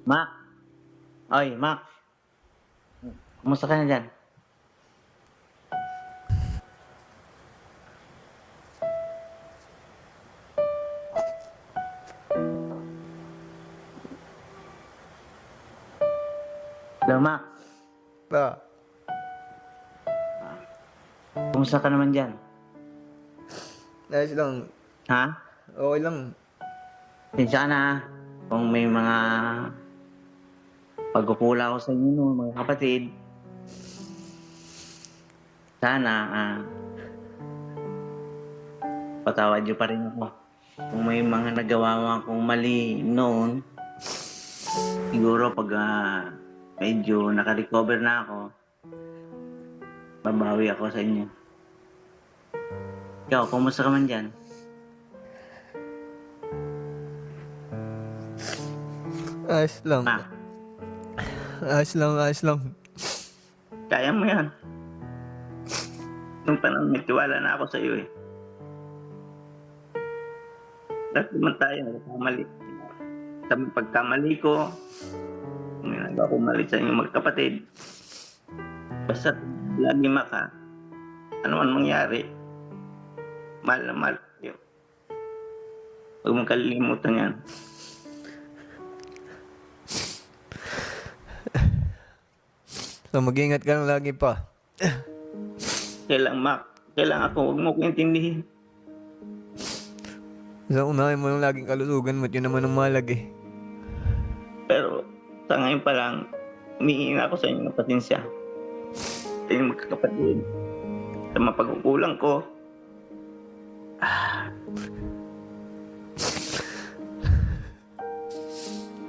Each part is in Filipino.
Mac, oy, Mac, kumusta ka na dyan? Hello, Mac, Pa, kumusta ka naman dyan? ayos lang. Ha? Okay lang. Tinsya ka na, kung may mga pagkukula ko sa inyo, no, mga kapatid. Sana, patawad niyo pa rin ako. Kung may mga nagawa akong mali noon, siguro pag medyo naka-recover na ako, babawi ako sa inyo. Ikaw, kumusta ka man dyan? Ayos lang. Ma, Ayos lang. kaya mo yan. Nung panahon, may tiwala na ako sa iyo eh. Dahil naman tayo, nagkamali. Sa pagkamali ko, kung ginagawa ko mali sa inyong magkapatid, basta lagi maka, ano man mangyari, mahal na mahal kayo. Huwag mong kalilimutan yan. So, mag-ingat ka lang lagi pa. Kailang ako, huwag mo ko intindihin. So, unahin mo lang laging kalusugan mo at yun naman ang malag eh. Pero sa ngayon pa lang, humihingi na ako sa inyo ng pasensya. Sa inyong magkakapatid. Sa mga pagkukulang ko.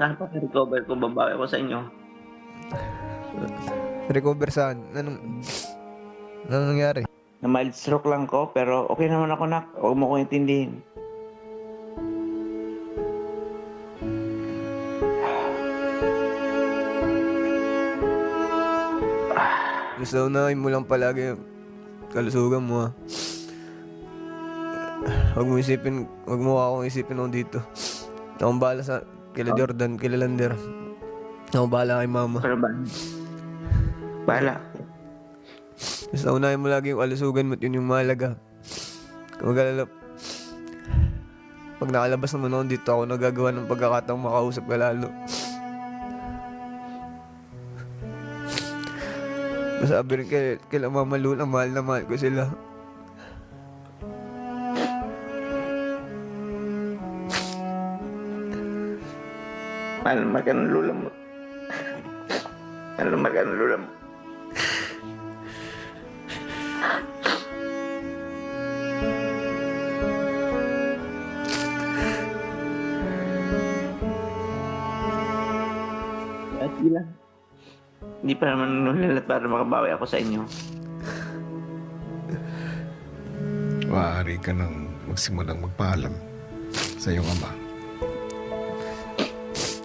Saan pa recover ko, babawi ako sa inyo. Recover saan? Anong nangyari? Na mild stroke lang ko, pero okay naman ako, nak. Huwag mo ko intindihin. Gusto unahin mo lang palagi yung kalusugan mo ha. Huwag mo akong isipin ako dito. Akong bahala sa kila Jordan, kila Lander. Akong bahala kay mama. Pero ba? Bahala. Basta unahin mo lagi yung kalusugan mo at yun yung mahalaga. Kung mag-alala, pag nakalabas naman ako dito, ako nagagawa ng pagkakataong makausap ka lalo. Masabi rin kila Mama Luna, mahal na mahal ko sila. Mahal ka ng lula mo. Mahal ka ng lula mo. At lang. Hindi pa naman nulalat para makabawi ako sa inyo. Maaari ka nang magsimulang magpaalam sa iyong ama.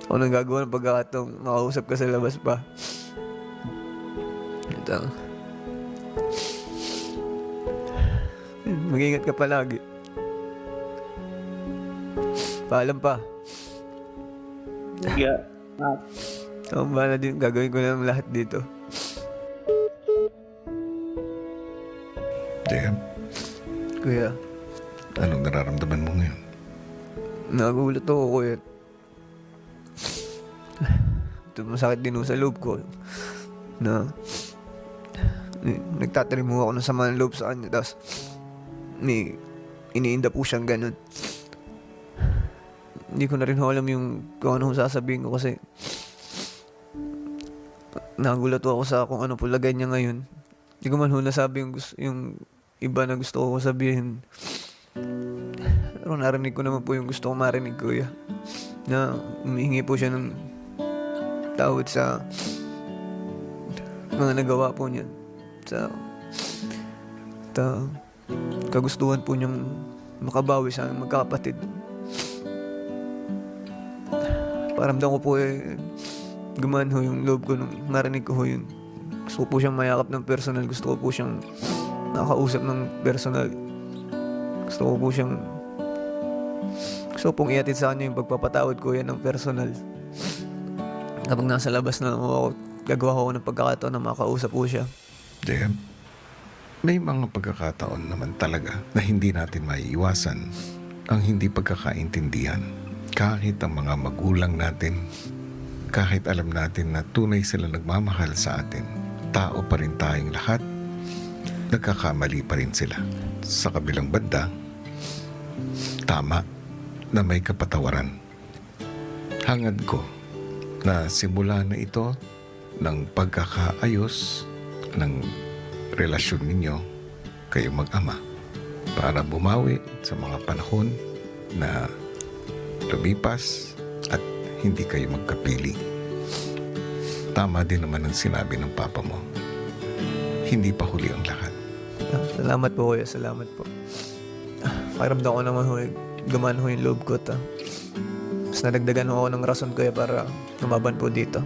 Ako nang gagawa ng pagkakataong makausap ka sa labas pa. Ito. Mag-ingat ka palagi. Paalam pa. Yeah. Ako bahala din, gagawin ko lang lahat dito. JM, Kuya, anong nararamdaman mo ngayon? nagulat ako kuya. Ito masakit din sa loob ko. Na nagtatanim ako ng sama ng loob sa kanya. Tapos iniinda po siyang ganun. Hindi ko na rin alam yung kung ano sasabihin ko kasi nagulat ako sa kung ano po lagay niya ngayon. Hindi ko man nasabi yung iba na gusto ko sabihin. Pero narinig ko naman po yung gusto ko marinig, kuya. Na humihingi po siya ng tawad sa mga nagawa po niya. Sa kagustuhan po niyang makabawi sa aming magkakapatid. Paramdam ko po gumaan ho yung loob ko nung narinig ko ho yun. Gusto ko po siyang mayakap ng personal. Gusto ko po siyang nakausap ng personal. Gusto ko pong iatid sa kanya yung pagpapatawad ko yan ng personal. Kapag nasa labas na lang ho ako, gagawa ko ng pagkakataon na makausap po siya. JM, may mga pagkakataon naman talaga na hindi natin maiiwasan ang hindi pagkakaintindihan. Kahit ang mga magulang natin, kahit alam natin na tunay sila nagmamahal sa atin, tao pa rin tayong lahat, nagkakamali pa rin sila. Sa kabilang banda, tama na may kapatawaran. Hangad ko na simula na ito ng pagkakaayos ng relasyon ninyo kayo mag-ama para bumawi sa mga panahon na lumipas at hindi kayo magkapili. Tama din naman ang sinabi ng papa mo. Hindi pa huli ang lahat. Salamat po kuya, salamat po. Pakiramdam ko naman ho, gumaan ho yung loob ko. Mas nadagdagan ho ako ng rason kuya para lumaban po dito.